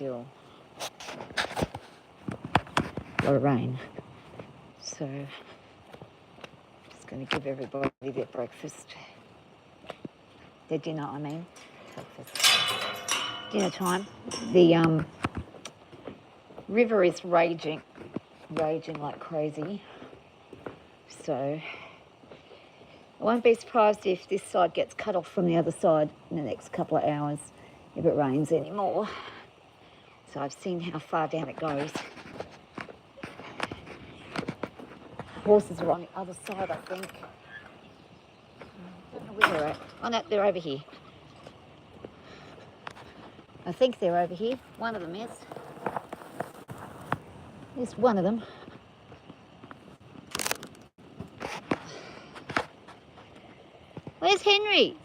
still a lot of rain. So just going to give everybody their breakfast, their dinner, I mean, breakfast, dinner time. The river is raging like crazy. So I won't be surprised if this side gets cut off from the other side in the next couple of hours if it rains anymore. So I've seen how far down it goes. Horses are on the other side, I think. I don't know where they're at. Oh no, they're over here. I think they're over here. One of them is. There's one of them. Where's Henry?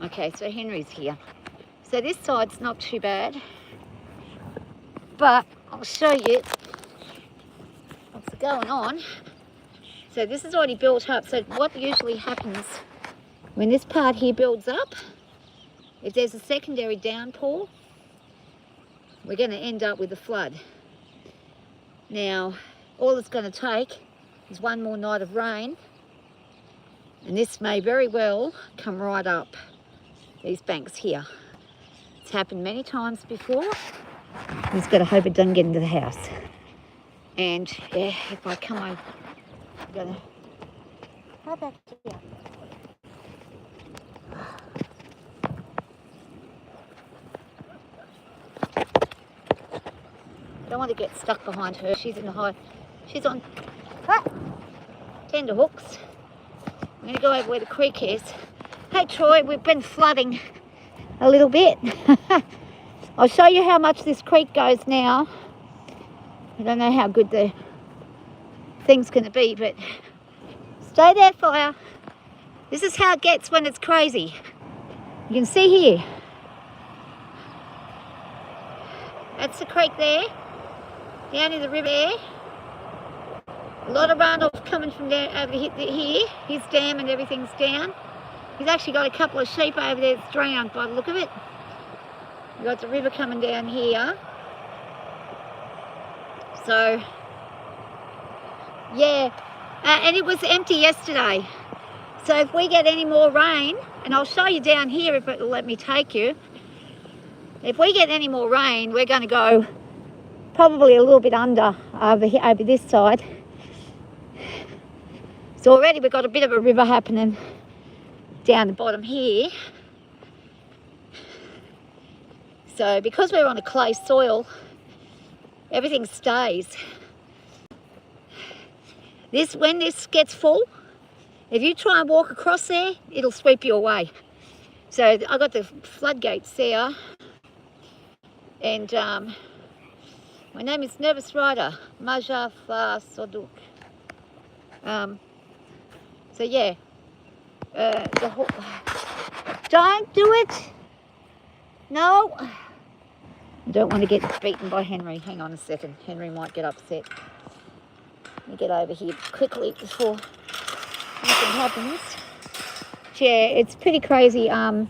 Okay, so Henry's here. So this side's not too bad, but I'll show you what's going on. So this is already built up. So what usually happens when this part here builds up, if there's a secondary downpour, we're going to end up with a flood. Now, all it's going to take is one more night of rain, and this may very well come right up these banks here. It's happened many times before. We've got to hope it doesn't get into the house. And yeah, if I come over, I'm going to go back here. Don't want to get stuck behind her. She's in the high. She's on tender hooks. I'm going to go over where the creek is. Hey Troy, we've been flooding a little bit. I'll show you how much this creek goes now. I don't know how good the thing's going to be, but stay there, fire. This is how it gets when it's crazy. You can see here. That's the creek there. Down in the river there. A lot of runoff coming from down over here. His dam and everything's down. He's actually got a couple of sheep over there that's drowned by the look of it. We've got the river coming down here. So, yeah. And it was empty yesterday. So if we get any more rain, and I'll show you down here if it'll let me take you. If we get any more rain, we're going to go probably a little bit under over here, over this side. So already we've got a bit of a river happening down the bottom here. So because we're on a clay soil, everything stays. When this gets full, if you try and walk across there, it'll sweep you away. So I got the floodgates there, and my name is Nervous Rider, Maja Fa Soduk. So yeah, don't do it. No. I don't want to get beaten by Henry. Hang on a second. Henry might get upset. Let me get over here quickly before anything happens. Yeah, it's pretty crazy. I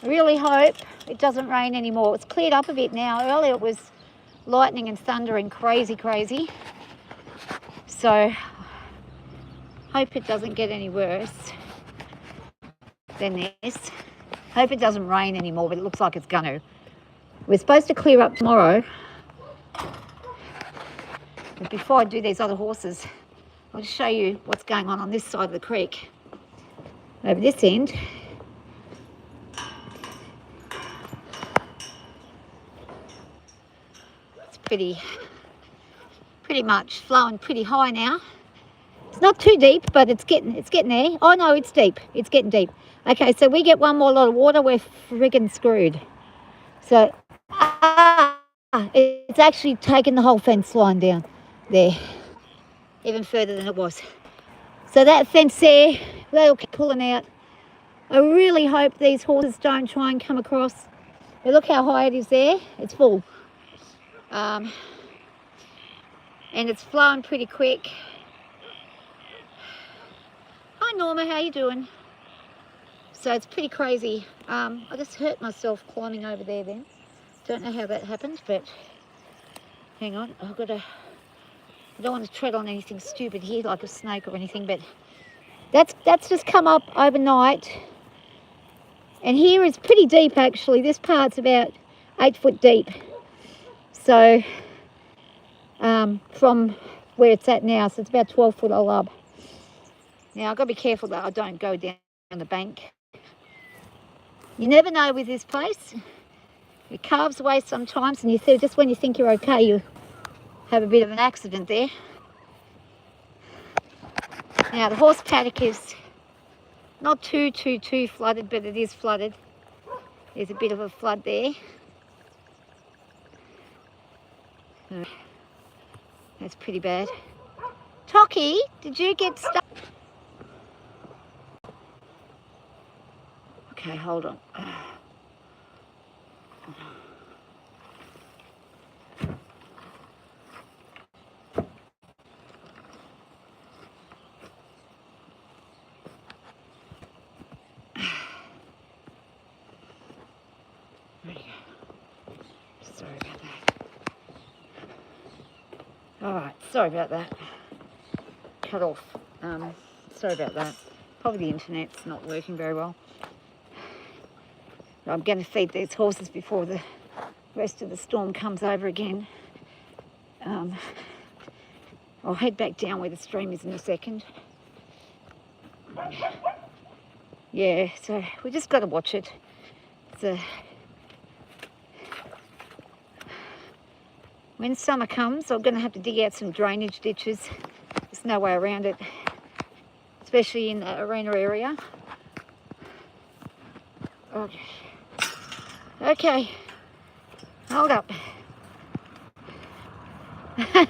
really hope it doesn't rain anymore. It's cleared up a bit now. Earlier it was lightning and thunder and crazy. So hope it doesn't get any worse than this. Hope it doesn't rain anymore, but it looks like it's going to. We're supposed to clear up tomorrow. But before I do these other horses, I'll just show you what's going on this side of the creek. Over this end, it's pretty much flowing pretty high now. It's not too deep, but it's getting there. Oh no, it's deep. It's getting deep. Okay, so we get one more lot of water, we're friggin' screwed. So it's actually taken the whole fence line down there, even further than it was. So that fence there, they'll keep pulling out. I really hope these horses don't try and come across. But look how high it is there. It's full. And it's flowing pretty quick. Hi Norma, how you doing? So it's pretty crazy. I just hurt myself climbing over there then. Don't know how that happened, but hang on. I don't want to tread on anything stupid here, like a snake or anything, but that's just come up overnight. And here is pretty deep, actually. This part's about 8 foot deep. So, from where it's at now, so it's about 12 foot all up. Now, I've got to be careful that I don't go down the bank. You never know with this place. It carves away sometimes, and you see, just when you think you're okay, you have a bit of an accident there. Now, the horse paddock is not too flooded, but it is flooded. There's a bit of a flood there. That's pretty bad. Tocky, did you get stuck? Okay, hold on. Sorry about that. Alright, sorry about that. Cut off. Sorry about that. Probably the internet's not working very well. I'm going to feed these horses before the rest of the storm comes over again. I'll head back down where the stream is in a second. Yeah, so we just got to watch it. When summer comes, I'm going to have to dig out some drainage ditches. There's no way around it, especially in the arena area. Okay, hold up.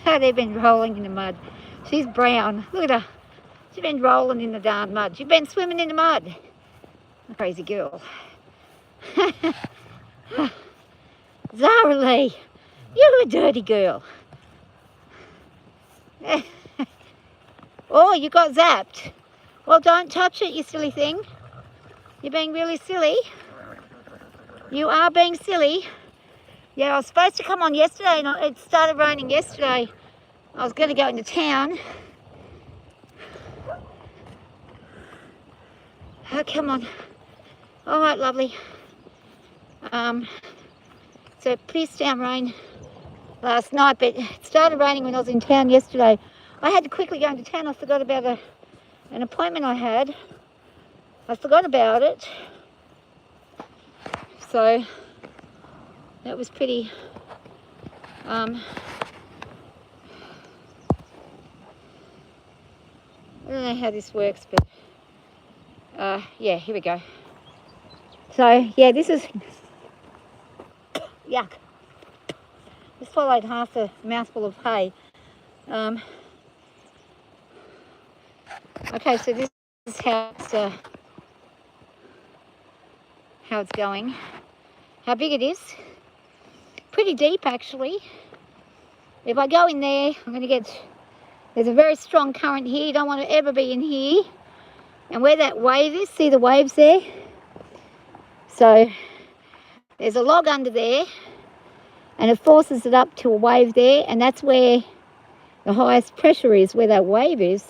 They've been rolling in the mud. She's brown. Look at her. She's been rolling in the darn mud. She's been swimming in the mud. Crazy girl. Zara Lee, you're a dirty girl. Oh, you got zapped. Well, don't touch it, you silly thing. You're being really silly. You are being silly. Yeah, I was supposed to come on yesterday, and it started raining yesterday. I was going to go into town. Oh, come on. All right, lovely. So pissed down rain last night, but it started raining when I was in town yesterday. I had to quickly go into town. I forgot about an appointment I had. I forgot about it. So that was pretty, I don't know how this works, but yeah, here we go. So yeah, this is yuck. Just swallowed half a mouthful of hay. Okay, so this is how it's going. How big it is. Pretty deep, actually. If I go in there, I'm going to get... There's a very strong current here. You don't want to ever be in here. And where that wave is, see the waves there? So there's a log under there, and it forces it up to a wave there, and that's where the highest pressure is, where that wave is,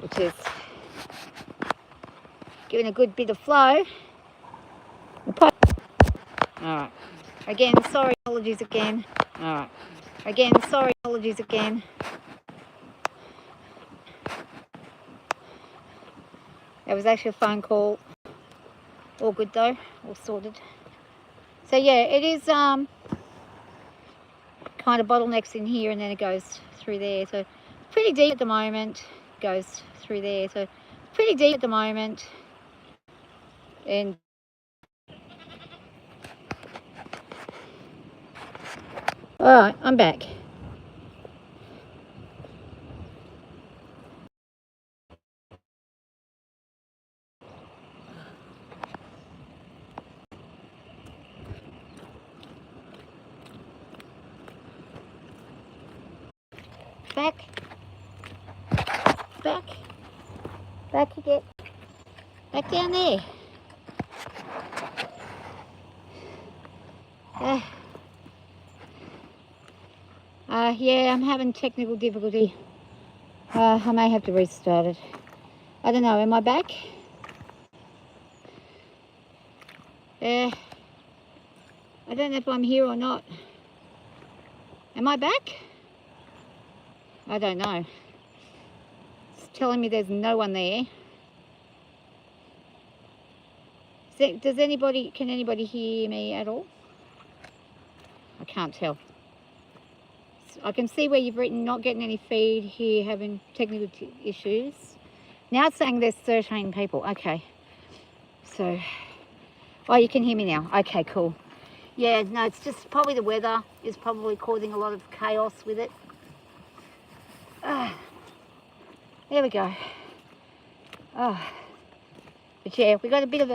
which is giving a good bit of flow. Alright. Again, sorry, apologies again. Alright. Again, sorry, apologies again. That was actually a phone call. All good though, all sorted. So yeah, it is kind of bottlenecks in here, and then it goes through there. So pretty deep at the moment. Goes through there. So pretty deep at the moment. And all right, I'm back. Back again. Back down there. Yeah, I'm having technical difficulty. I may have to restart it. I don't know, am I back? I don't know if I'm here or not. Am I back? I don't know. It's telling me there's no one there. Can anybody hear me at all? I can't tell. I can see where you've written not getting any feed here, having technical issues. Now it's saying there's 13 people. Okay. So, oh, you can hear me now. Okay, cool. Yeah, no, it's just probably the weather is probably causing a lot of chaos with it. There we go. Oh, but yeah, we got a bit of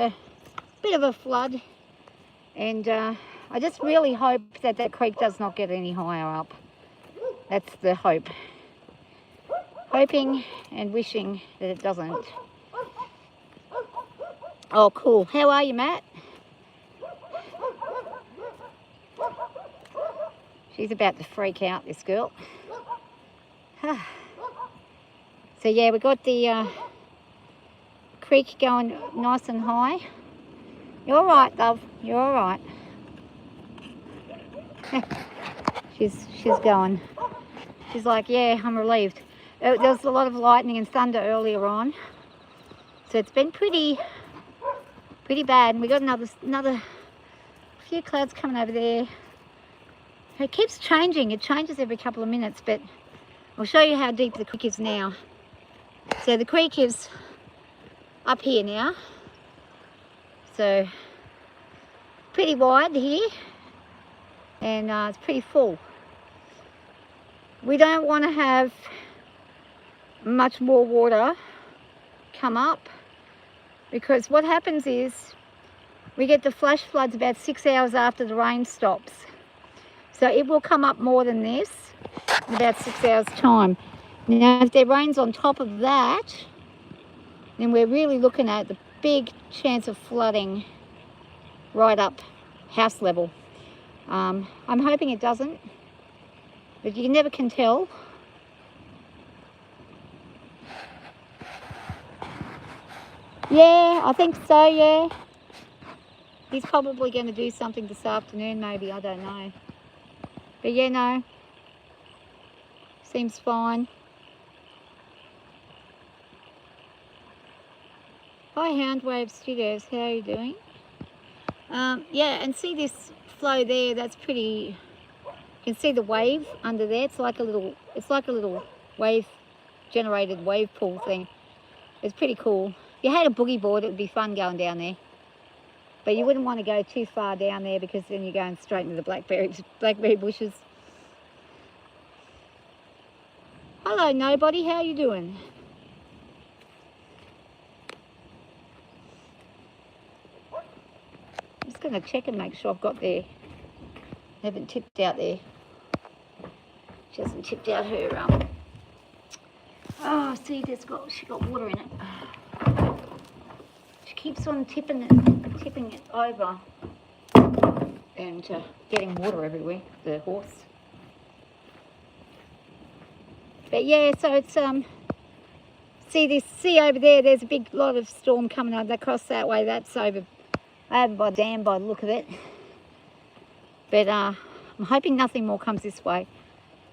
a flood, and I just really hope that that creek does not get any higher up. That's the hope. Hoping and wishing that it doesn't. Oh, cool. How are you, Matt? She's about to freak out, this girl. So yeah, we got the creek going nice and high. You're all right, love. You're all right. She's going. She's like, yeah, I'm relieved. There was a lot of lightning and thunder earlier on, so it's been pretty bad. And we got another few clouds coming over there. It keeps changing. It changes every couple of minutes, but I'll show you how deep the creek is now. So the creek is up here now, so pretty wide here, and it's pretty full. We don't want to have much more water come up, because what happens is we get the flash floods about 6 hours after the rain stops. So it will come up more than this in about 6 hours time. Now if there rains on top of that, then we're really looking at the big chance of flooding right up house level. I'm hoping it doesn't, but you never can tell. Yeah, I think so, yeah. He's probably going to do something this afternoon, maybe, I don't know. But yeah, no, seems fine. Hi, Houndwave Studios, how are you doing? Yeah, and see this flow there, that's pretty, you can see the wave under there. It's like a little wave generated wave pool thing. It's pretty cool. If you had a boogie board, it would be fun going down there. But you wouldn't want to go too far down there, because then you're going straight into the blackberry bushes. Hello, nobody. How you doing? I'm just going to check and make sure I've got there. I haven't tipped out there. She hasn't tipped out her. Oh, see, she got water in it. She keeps on tipping it over and getting water everywhere, the horse. But yeah, so it's see over there, there's a big lot of storm coming across that way. That's over by the dam by the look of it. But I'm hoping nothing more comes this way.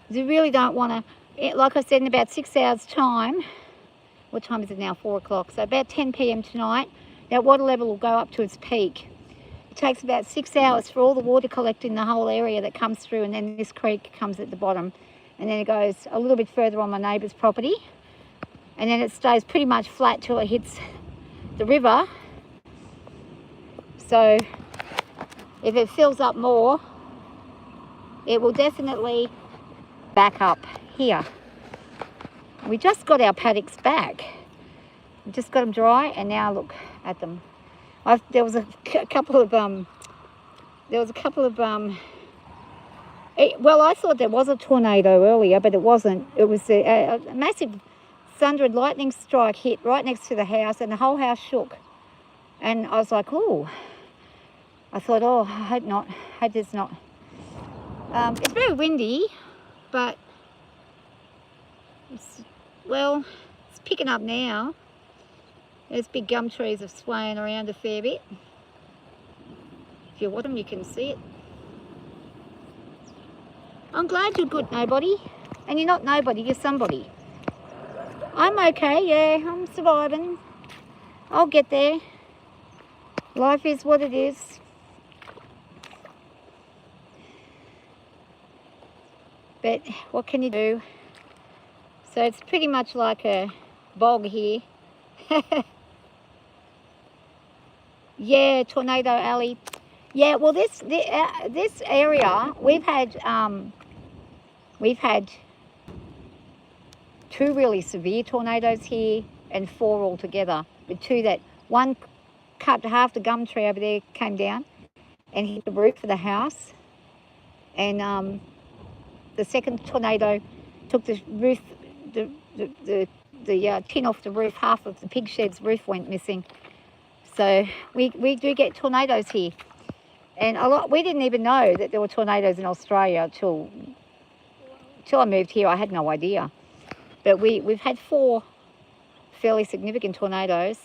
You really don't want to, like I said, in about 6 hours time, what time is it now? 4 o'clock. So about 10 p.m. tonight, that water level will go up to its peak. It takes about 6 hours for all the water collected in the whole area that comes through, and then this creek comes at the bottom. And then it goes a little bit further on my neighbour's property, and then it stays pretty much flat till it hits the river. So if it fills up more, it will definitely back up here. We just got our paddocks back. We just got them dry, and now look at them. There was a couple of well, I thought there was a tornado earlier, but it wasn't. It was a massive thunder and lightning strike hit right next to the house, and the whole house shook. And I was like, oh. I thought, oh, I hope not. I hope it's not. It's very windy, but well, it's picking up now. Those big gum trees are swaying around a fair bit. If you want them, you can see it. I'm glad you're good, nobody. And you're not nobody, you're somebody. I'm okay, yeah, I'm surviving. I'll get there. Life is what it is. But what can you do? So it's pretty much like a bog here. Yeah, Tornado Alley. Yeah, well, this area we've had 2 really severe tornadoes here and 4 altogether. But 2 that one cut half the gum tree over there, came down and hit the roof of the house, and the second tornado took the roof, the tin off the roof. Half of the pig shed's roof went missing. So we do get tornadoes here, and a lot. We didn't even know that there were tornadoes in Australia till I moved here. I had no idea, but we've had 4 fairly significant tornadoes.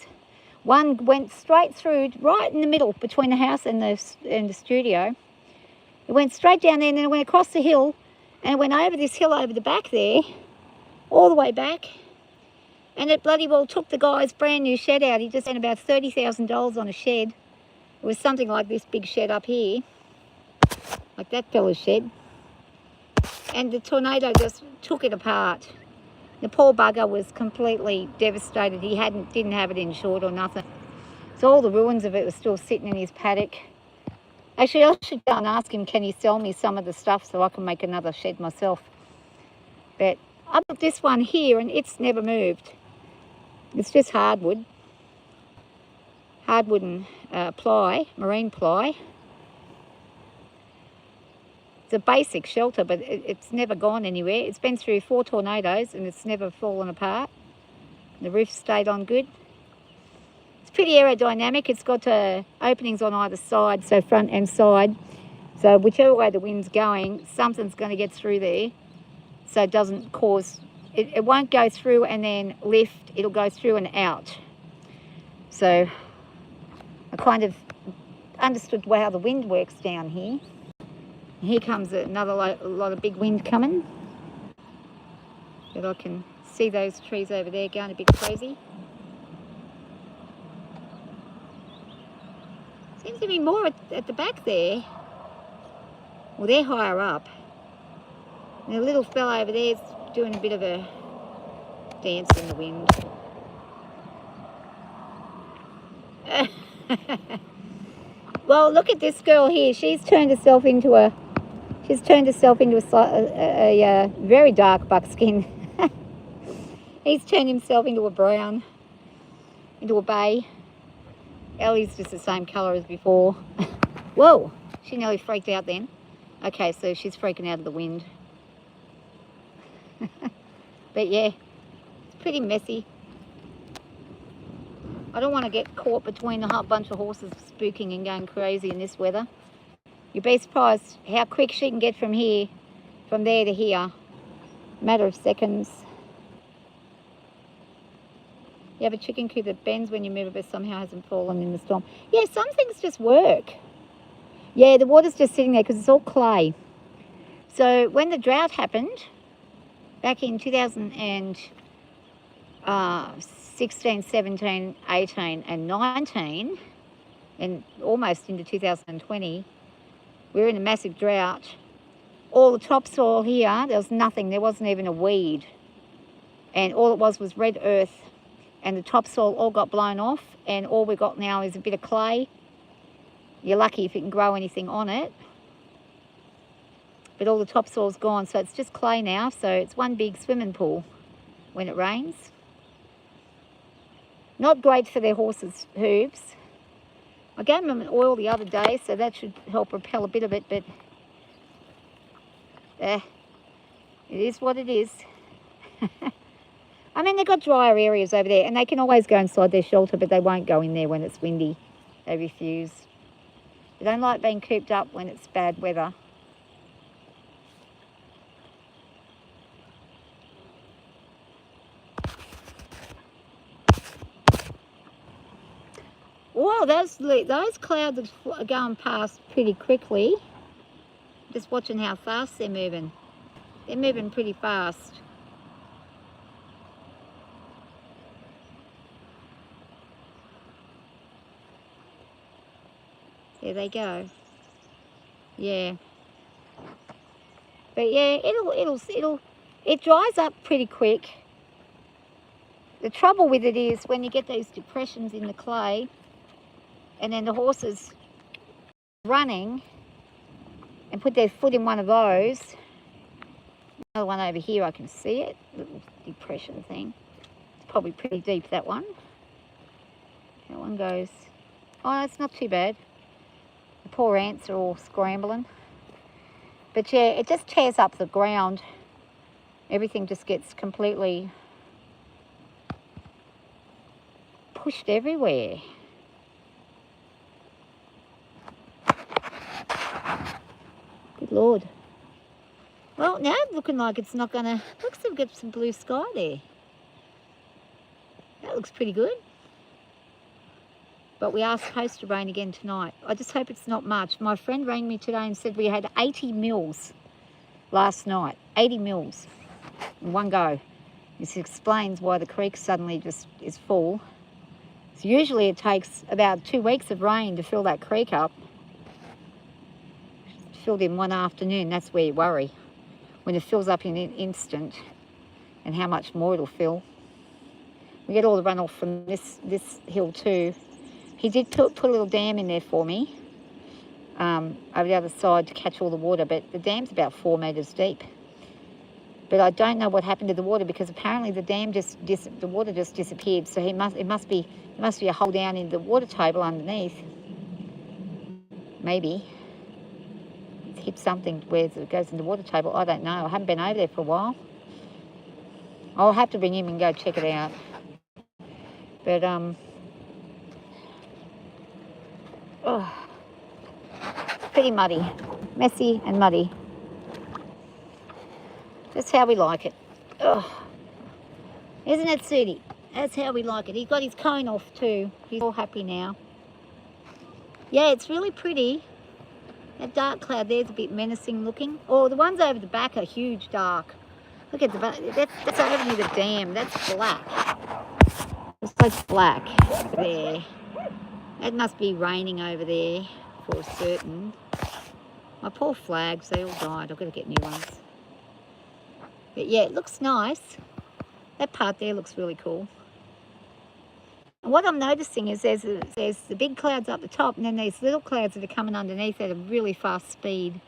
One went straight through, right in the middle between the house and the studio. It went straight down there, and then it went across the hill, and it went over this hill over the back there, all the way back. And it bloody well took the guy's brand new shed out. He just spent about $30,000 on a shed. It was something like this big shed up here, like that fella's shed. And the tornado just took it apart. The poor bugger was completely devastated. He didn't have it insured or nothing. So all the ruins of it were still sitting in his paddock. Actually, I should go and ask him, can he sell me some of the stuff so I can make another shed myself. But I put this one here and it's never moved. It's just hardwood and ply, marine ply. It's a basic shelter, but it's never gone anywhere. It's been through 4 tornadoes and it's never fallen apart. The roof stayed on good. It's pretty aerodynamic. It's got openings on either side, so front and side. So whichever way the wind's going, something's going to get through there. So it doesn't cause, it won't go through and then lift. It'll go through and out. So I kind of understood how the wind works down here. Here comes another lot of big wind coming. But I can see those trees over there going a bit crazy. Seems to be more at the back there. Well, they're higher up. And the little fella over there's doing a bit of a dance in the wind. Well, look at this girl here. She's turned herself into a very dark buckskin. He's turned himself into a brown, into a bay. Ellie's just the same colour as before. Whoa, she nearly freaked out then. Okay, so she's freaking out of the wind. But yeah, it's pretty messy. I don't want to get caught between a whole bunch of horses spooking and going crazy in this weather. You'd be surprised how quick she can get from there to here. Matter of seconds. You have a chicken coop that bends when you move it, but somehow hasn't fallen in the storm. Yeah, some things just work. Yeah, the water's just sitting there because it's all clay. So when the drought happened, back in 2016, 17, 18 and 19, and almost into 2020, we were in a massive drought. All the topsoil here, there was nothing. There wasn't even a weed. And all it was red earth. And the topsoil all got blown off. And all we got now is a bit of clay. You're lucky if you can grow anything on it. But all the topsoil's gone. So it's just clay now. So it's one big swimming pool when it rains. Not great for their horses' hooves. I gave them an oil the other day, so that should help repel a bit of it, but it is what it is. I mean, they've got drier areas over there, and they can always go inside their shelter, but they won't go in there when it's windy. They refuse. They don't like being cooped up when it's bad weather. Wow, those clouds are going past pretty quickly. Just watching how fast they're moving. They're moving pretty fast. There they go. Yeah. But yeah, it dries up pretty quick. The trouble with it is when you get those depressions in the clay and then the horses running and put their foot in one of those. Another one over here, I can see it, little depression thing. It's probably pretty deep, that one. That one goes, oh, it's not too bad. The poor ants are all scrambling. But yeah, it just tears up the ground. Everything just gets completely pushed everywhere. Good Lord. Well, now it's looking like it's not gonna, looks like we've got some blue sky there. That looks pretty good. But we are supposed to rain again tonight. I just hope it's not much. My friend rang me today and said we had 80 mils last night. 80 mils in one go. This explains why the creek suddenly just is full. So usually it takes about 2 weeks of rain to fill that creek up. It filled in one afternoon. That's where you worry. When it fills up in an instant and how much more it'll fill. We get all the runoff from this hill too. He did put a little dam in there for me over the other side to catch all the water, but the dam's about 4 metres deep. But I don't know what happened to the water because apparently the dam the water just disappeared. So it must be a hole down in the water table underneath. Maybe it's hit something where it goes in the water table. I don't know. I haven't been over there for a while. I'll have to bring him and go check it out. But oh, pretty muddy, messy and muddy. That's how we like it. Oh, isn't it, Sudie? That's how we like it. He got his cone off too. He's all happy now. Yeah, it's really pretty. That dark cloud there's a bit menacing looking. Oh, the ones over the back are huge dark. Look at the back. That's over near the dam. That's black. It's like black there. It must be raining over there for certain. My poor flags, they all died. I've got to get new ones. But yeah, it looks nice. That part there looks really cool. And what I'm noticing is there's the big clouds up the top and then these little clouds that are coming underneath at a really fast speed,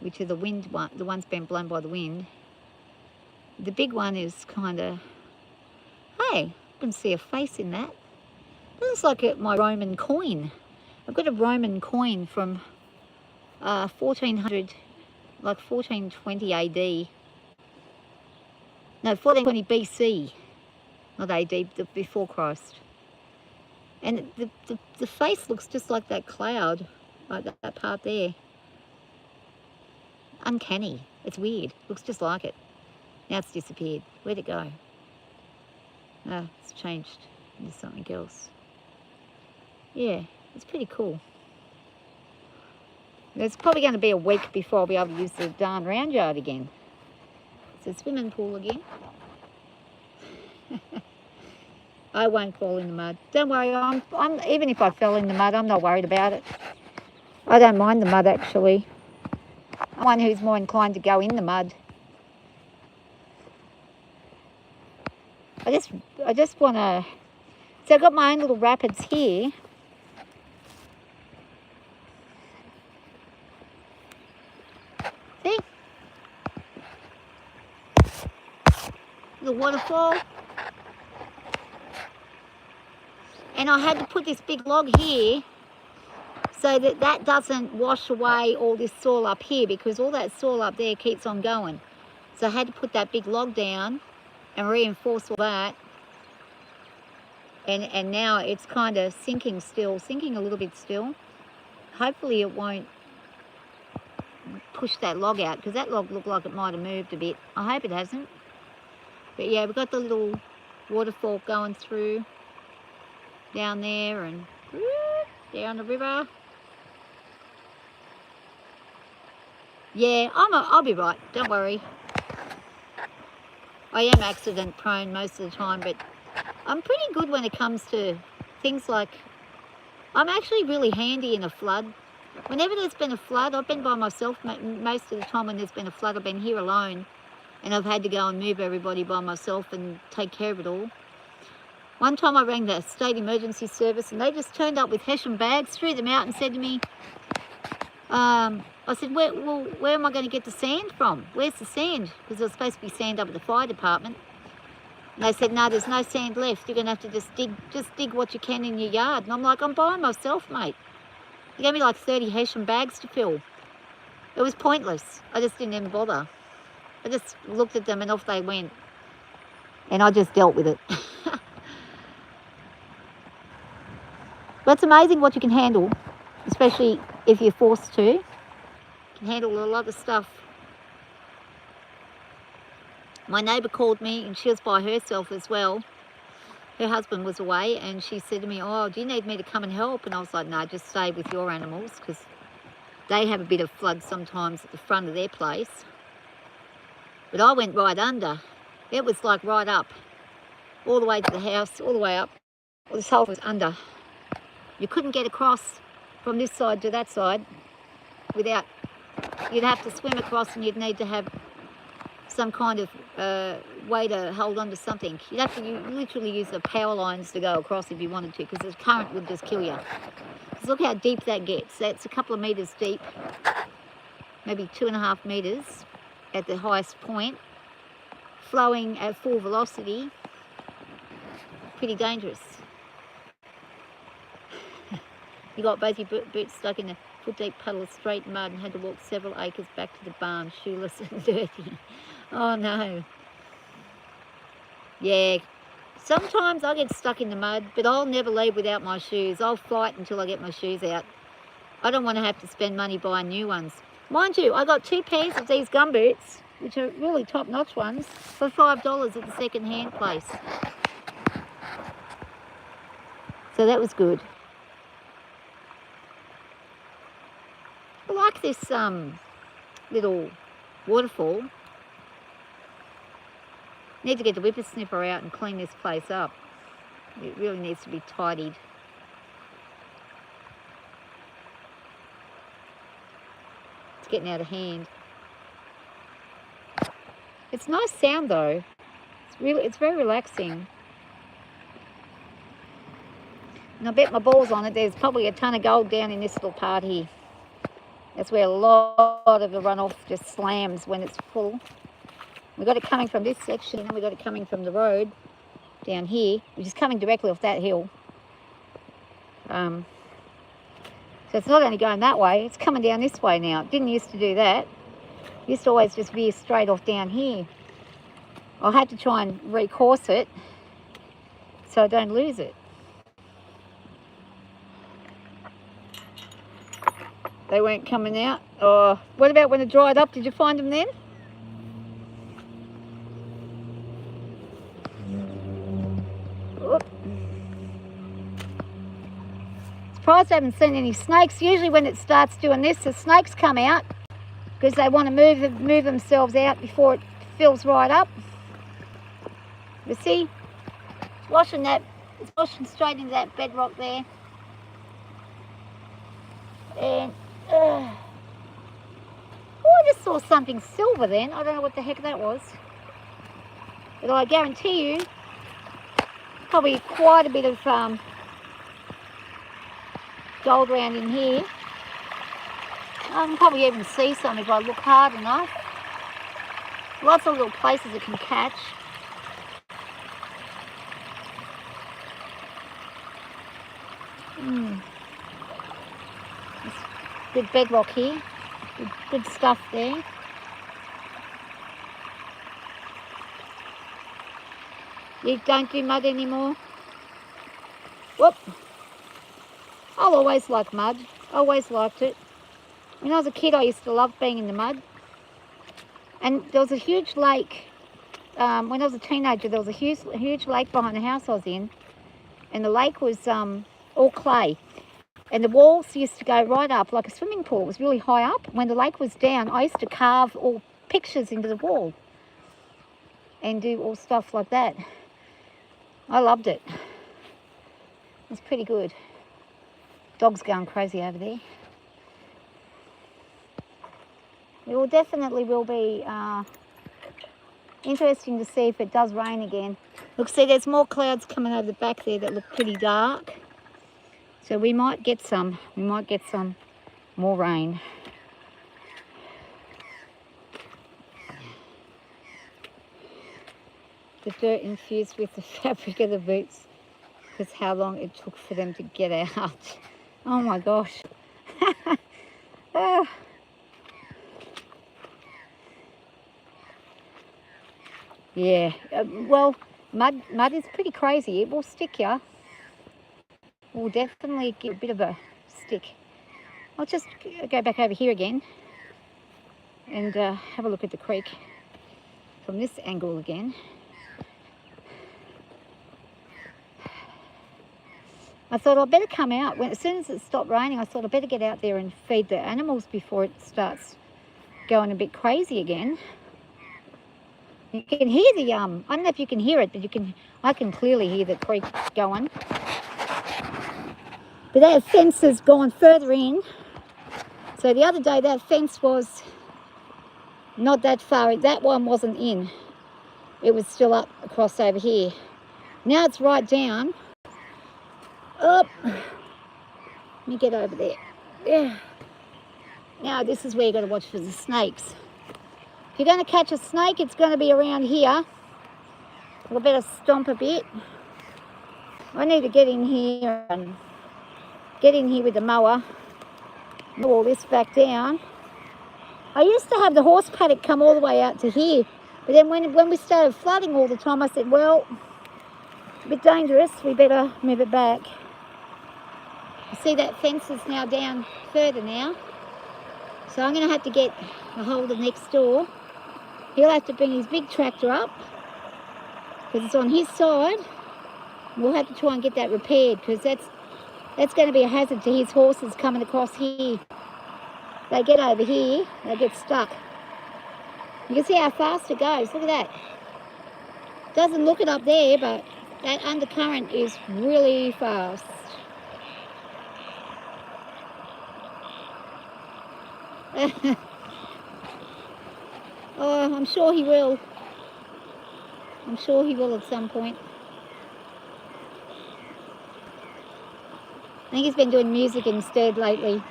which are the wind one, the one's been blown by the wind. The big one is kind of, hey, I can see a face in that. Looks like my Roman coin. I've got a Roman coin from 1400, like 1420 AD. No, 1420 BC, not AD, before Christ. And the face looks just like that cloud, like that part there. Uncanny. It's weird. Looks just like it. Now it's disappeared. Where'd it go? Ah, it's changed into something else. Yeah, it's pretty cool. It's probably going to be a week before I'll be able to use the darn round yard again. It's a swimming pool again. I won't fall in the mud. Don't worry, I'm even if I fell in the mud, I'm not worried about it. I don't mind the mud actually. I'm one who's more inclined to go in the mud. I just want to. So I've got my own little rapids here. See? The waterfall. And I had to put this big log here so that doesn't wash away all this soil up here because all that soil up there keeps on going. So I had to put that big log down and reinforce all that. And now it's kind of sinking a little bit still. hopefully it won't push that log out, because that log looked like it might have moved a bit. I hope it hasn't. But yeah, we've got the little waterfall going through down there and down the river. Yeah, I'll be right, don't worry. I am accident prone most of the time, but I'm pretty good when it comes to things like, I'm actually really handy in a flood. Whenever there's been a flood, I've been by myself most of the time. When there's been a flood, I've been here alone, and I've had to go and move everybody by myself and take care of it all. One time I rang the state emergency service, and they just turned up with Hessian bags, threw them out and said to me, I said, where am I going to get the sand from? Where's the sand? Because there was supposed to be sand up at the fire department. And they said, no, there's no sand left. You're going to have to just dig what you can in your yard. And I'm like, I'm by myself, mate. They gave me like 30 Hessian bags to fill. It was pointless. I just didn't even bother. I just looked at them and off they went. And I just dealt with it. But it's amazing what you can handle, especially if you're forced to. You can handle a lot of stuff. My neighbour called me, and she was by herself as well. Her husband was away, and she said to me, oh, do you need me to come and help? And I was like, no, just stay with your animals, because they have a bit of flood sometimes at the front of their place. But I went right under. It was like right up, all the way to the house, all the way up. Well, this hole was under. You couldn't get across from this side to that side without, you'd have to swim across, and you'd need to have some kind of way to hold on to something. You'd have to literally use the power lines to go across if you wanted to, because the current would just kill you. Because look how deep that gets. That's a couple of metres deep, maybe 2.5 metres at the highest point, flowing at full velocity. Pretty dangerous. You got both your boots stuck in a foot-deep puddle of straight mud and had to walk several acres back to the barn, shoeless and dirty. Oh no. Yeah, sometimes I get stuck in the mud, but I'll never leave without my shoes. I'll fight until I get my shoes out. I don't want to have to spend money buying new ones. Mind you, I got 2 pairs of these gumboots, which are really top-notch ones, for $5 at the second-hand place. So that was good. I like this little waterfall. Need to get the whippersnipper out and clean this place up. It really needs to be tidied. It's getting out of hand. It's a nice sound though. It's very relaxing. And I bet my balls on it, there's probably a ton of gold down in this little part here. That's where a lot of the runoff just slams when it's full. We got it coming from this section, and we got it coming from the road down here, which is coming directly off that hill. So it's not only going that way, it's coming down this way now. It didn't used to do that. It used to always just veer straight off down here. I had to try and recourse it so I don't lose it. They weren't coming out. Oh, what about when it dried up? Did you find them then? Oop. Surprised I haven't seen any snakes. Usually when it starts doing this, the snakes come out because they want to move themselves out before it fills right up. You see, it's washing straight into that bedrock there. And oh, I just saw something silver then. I don't know what the heck that was. But I guarantee you, probably quite a bit of gold around in here. I can probably even see some if I look hard enough. Lots of little places it can catch. Good bedrock here. Good stuff there. You don't do mud anymore? Whoop. I'll always like mud. I always liked it. When I was a kid, I used to love being in the mud. And there was a huge lake. When I was a teenager, there was a huge lake behind the house I was in. And the lake was all clay. And the walls used to go right up like a swimming pool. It was really high up. When the lake was down, I used to carve all pictures into the wall and do all stuff like that. I loved it. It was pretty good. Dog's going crazy over there. It will definitely be interesting to see if it does rain again. Look, see, there's more clouds coming over the back there that look pretty dark. So we might get some more rain. The dirt infused with the fabric of the boots, because how long it took for them to get out. Oh my gosh. Oh. Yeah, well, mud is pretty crazy. It will stick you. It will definitely get a bit of a stick. I'll just go back over here again and have a look at the creek from this angle again. I thought I'd better come out. As soon as it stopped raining, I thought I'd better get out there and feed the animals before it starts going a bit crazy again. You can hear the, I don't know if you can hear it, but I can clearly hear the creek going. But that fence has gone further in. So the other day that fence was not that far. That one wasn't in. It was still up across over here. Now it's right down. Up. Let me get over there. Yeah. Now this is where you've got to watch for the snakes. If you're going to catch a snake, it's going to be around here. I better stomp a bit. I need to get in here with the mower. Mow all this back down. I used to have the horse paddock come all the way out to here. But then when we started flooding all the time, I said, well, it's a bit dangerous. We better move it back. You see that fence is now down further now. So I'm going to have to get a hold of next door. He'll have to bring his big tractor up because it's on his side. We'll have to try and get that repaired because that's going to be a hazard to his horses coming across here. They get over here, they get stuck. You can see how fast it goes. Look at that. Doesn't look it up there, but that undercurrent is really fast. Oh, I'm sure he will. I'm sure he will at some point. I think he's been doing music instead lately.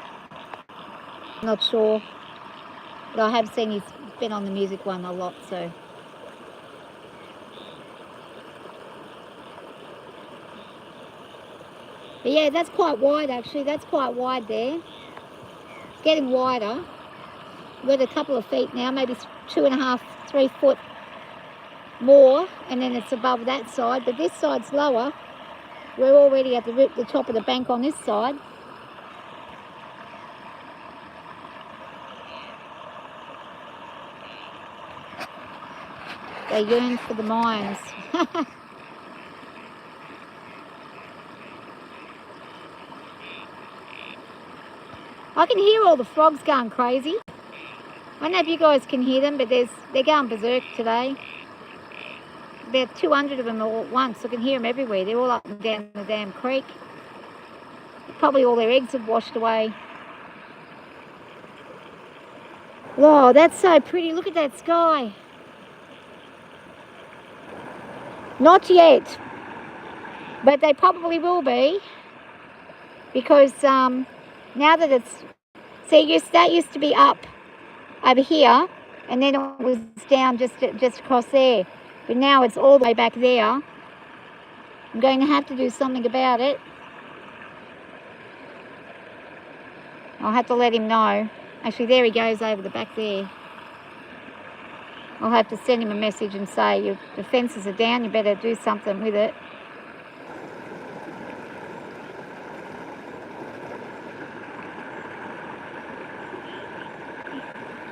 I'm not sure. But I have seen he's been on the music one a lot, so. But yeah, that's quite wide actually. That's quite wide there. It's getting wider. We've got a couple of feet now, maybe 2.5, 3 foot more, and then it's above that side. But this side's lower. We're already at the top of the bank on this side. They yearn for the mines. I can hear all the frogs going crazy. I don't know if you guys can hear them, but they're going berserk today. About 200 of them all at once. I can hear them everywhere. They're all up and down the damn creek. Probably all their eggs have washed away. Oh, that's so pretty. Look at that sky. Not yet, but they probably will be, because now that it's, see, that used to be up over here, and then it was down just across there, but now it's all the way back there. I'm going to have to do something about it. I'll have to let him know. Actually, there he goes over the back there. I'll have to send him a message and say, the fences are down, you better do something with it.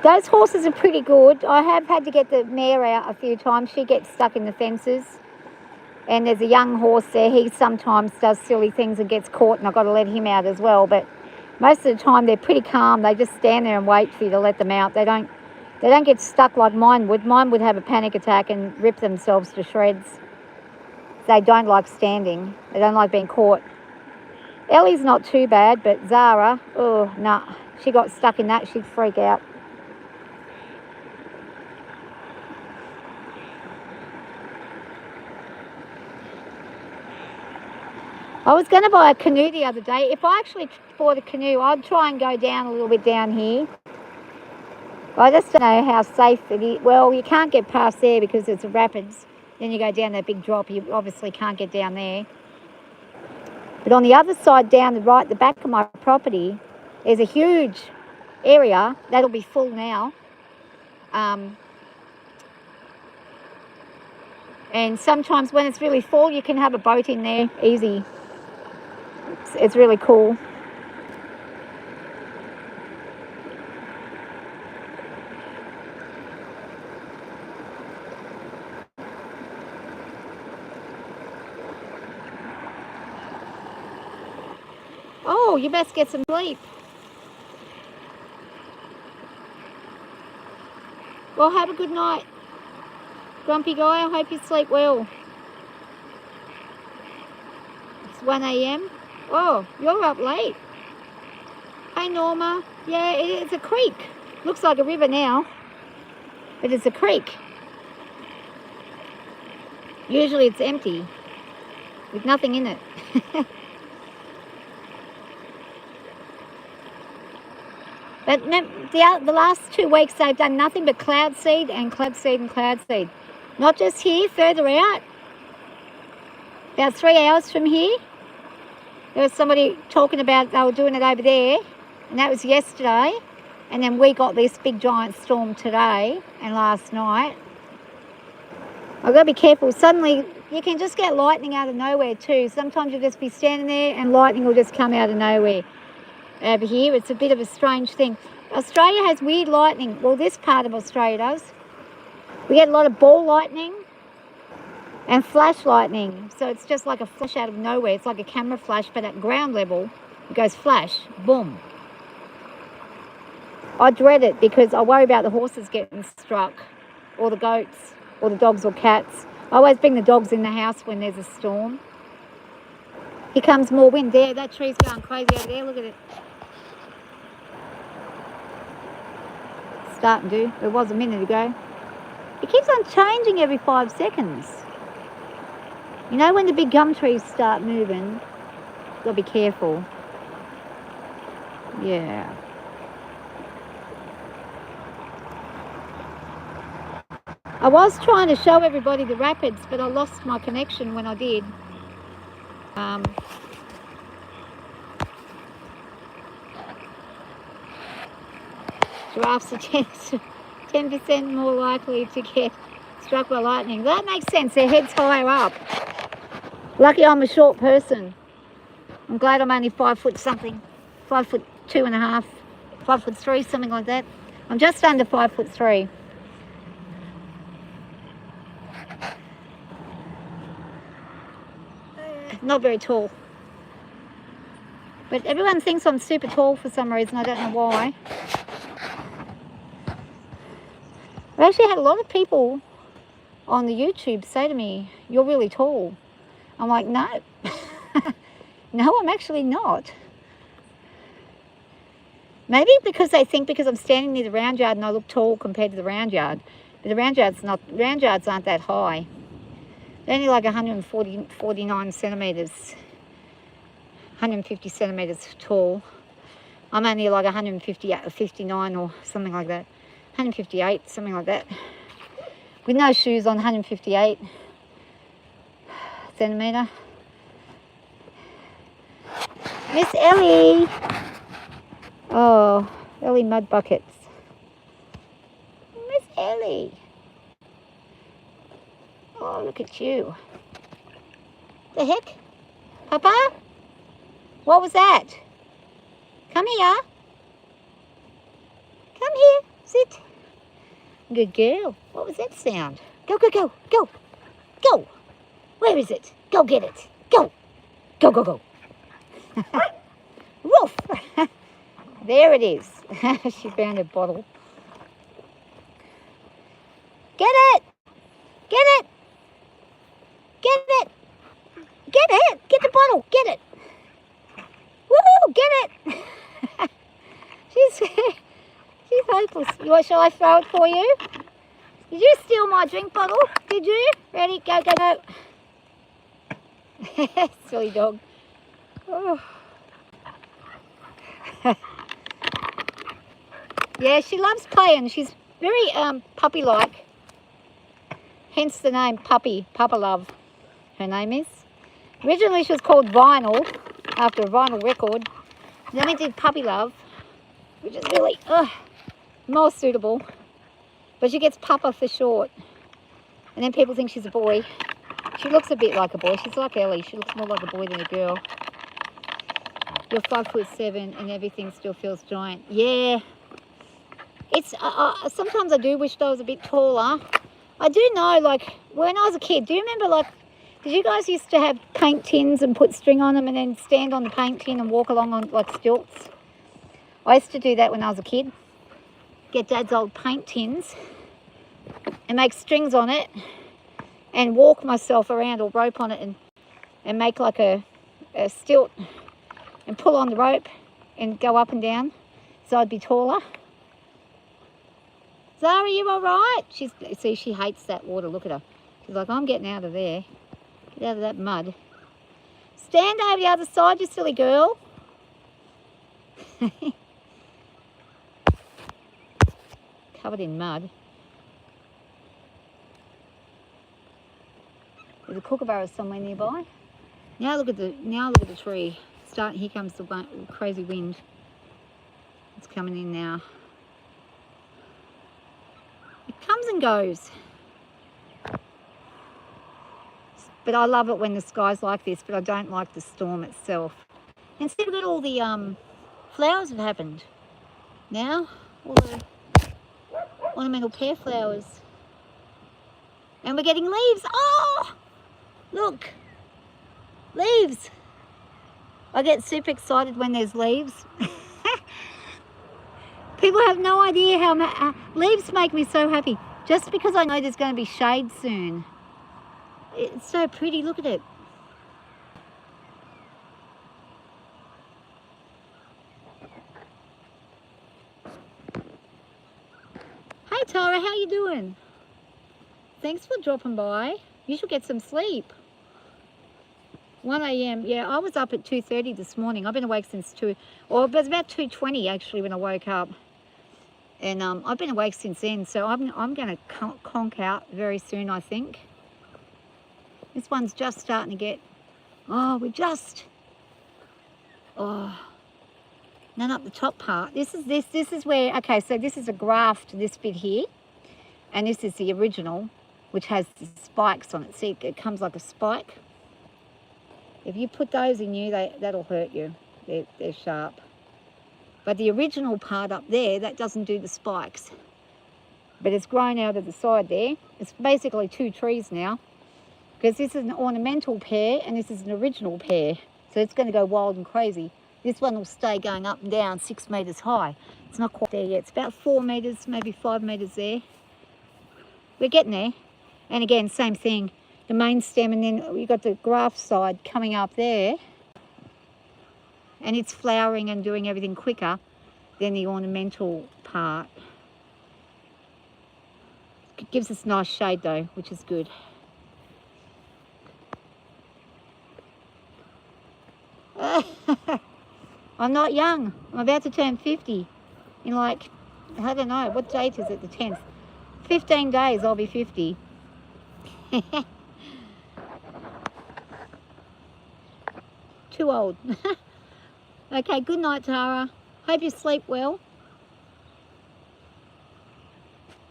Those horses are pretty good. I have had to get the mare out a few times. She gets stuck in the fences. And there's a young horse there. He sometimes does silly things and gets caught, and I've got to let him out as well. But most of the time they're pretty calm. They just stand there and wait for you to let them out. They don't get stuck like mine would. Mine would have a panic attack and rip themselves to shreds. They don't like standing. They don't like being caught. Ellie's not too bad, but Zara, oh, nah. She got stuck in that. She'd freak out. I was going to buy a canoe the other day. If I actually bought a canoe, I'd try and go down a little bit down here. I just don't know how safe it is. Well, you can't get past there because it's a rapids. Then you go down that big drop. You obviously can't get down there. But on the other side, down the right, the back of my property, there's a huge area. That'll be full now. And sometimes when it's really full, you can have a boat in there, easy. It's really cool. Oh, you best get some sleep. Well, have a good night, grumpy guy. I hope you sleep well. It's 1 a.m. Oh, you're up late. Hey, Norma. Yeah, it's a creek. Looks like a river now, but it's a creek. Usually it's empty with nothing in it. But the last 2 weeks they've done nothing but cloud seed and cloud seed and cloud seed. Not just here, further out. About 3 hours from here. There was somebody talking about they were doing it over there, and that was yesterday. And then we got this big giant storm today and last night. I've got to be careful. Suddenly, you can just get lightning out of nowhere too. Sometimes you'll just be standing there and lightning will just come out of nowhere. Over here, it's a bit of a strange thing. Australia has weird lightning. Well, this part of Australia does. We get a lot of ball lightning and flash lightning. So it's just like a flash out of nowhere. It's like a camera flash, but at ground level, it goes flash, boom. I dread it because I worry about the horses getting struck, or the goats, or the dogs or cats. I always bring the dogs in the house when there's a storm. Here comes more wind there. That tree's going crazy over there. Look at it. Starting to. It was a minute ago. It keeps on changing every 5 seconds. You know when the big gum trees start moving, you've got to be careful. Yeah. I was trying to show everybody the rapids, but I lost my connection when I did. Giraffes are 10% more likely to get struck by lightning. That makes sense. Their head's higher up. Lucky I'm a short person. I'm glad I'm only 5 foot something. 5'2.5", 5'3", something like that. I'm just under 5'3". Not very tall. But everyone thinks I'm super tall for some reason. I don't know why. I've actually had a lot of people on the YouTube say to me, "You're really tall." I'm like, no. No, I'm actually not. Maybe because they think because I'm standing near the round yard and I look tall compared to the round yard. But the round yards aren't that high. They're only like 49 centimetres, 150 centimetres tall. I'm only like 59 or something like that. 158, something like that. With no shoes on, 158 centimetre. Miss Ellie. Oh, Ellie mud buckets. Miss Ellie. Oh, look at you. The heck? Papa? What was that? Come here. Come here. Sit. Good girl. What was that sound? Go, go, go, go, go. Where is it? Go get it. Go. Go, go, go. Woof. There it is. She found a bottle. Get it. Get it. Get it. Get it. Get the bottle. Get it. Woohoo. Get it. She's hopeless. Shall I throw it for you? Did you steal my drink bottle? Did you? Ready? Go, go, go. Silly dog. Oh. Yeah, she loves playing. She's very puppy-like. Hence the name Puppy. Papa Love, her name is. Originally she was called Vinyl, after a vinyl record. Then we did Puppy Love, which is really more suitable. But she gets Papa for short. And then people think she's a boy. She looks a bit like a boy. She's like Ellie. She looks more like a boy than a girl. You're 5'7" and everything still feels giant. Yeah. It's sometimes I do wish I was a bit taller. I do know, like, when I was a kid, do you remember, like, did you guys used to have paint tins and put string on them and then stand on the paint tin and walk along on, like, stilts? I used to do that when I was a kid. Get Dad's old paint tins and make strings on it and walk myself around or rope on it and make like a stilt and pull on the rope and go up and down so I'd be taller. Zara, you all right? See, she hates that water. Look at her. She's like, I'm getting out of there. Get out of that mud. Stand over the other side, you silly girl. Covered in mud. There's a kookaburra somewhere nearby. Now look at the tree. Here comes the crazy wind. It's coming in now. It comes and goes. But I love it when the sky's like this, but I don't like the storm itself. And see, look at all the flowers have happened. Now, all the ornamental pear flowers. And we're getting leaves. Oh, look, leaves. I get super excited when there's leaves. People have no idea how leaves make me so happy. Just because I know there's going to be shade soon. It's so pretty. Look at it. Hey Tara, how you doing? Thanks for dropping by. You should get some sleep. 1 a.m. Yeah, I was up at 2:30 this morning. I've been awake since it was about 2:20 actually when I woke up. And I've been awake since then, so I'm going to conk out very soon, I think. This one's just starting to get, none up the top part. This is where, okay, so this is a graft, this bit here, and this is the original, which has the spikes on it. See, it comes like a spike. If you put those in you, that'll hurt you. They're sharp. But the original part up there, that doesn't do the spikes. But it's grown out of the side there. It's basically 2 trees now. Because this is an ornamental pear and this is an original pear. So it's going to go wild and crazy. This one will stay going up and down 6 metres high. It's not quite there yet. It's about 4 metres, maybe 5 metres there. We're getting there. And again, same thing. The main stem, and then you've got the graft side coming up there. And it's flowering and doing everything quicker than the ornamental part. It gives us nice shade though, which is good. I'm not young. I'm about to turn 50 in like, I don't know, what date is it? The 10th. 15 days I'll be 50. Too old. Okay, good night, Tara. Hope you sleep well.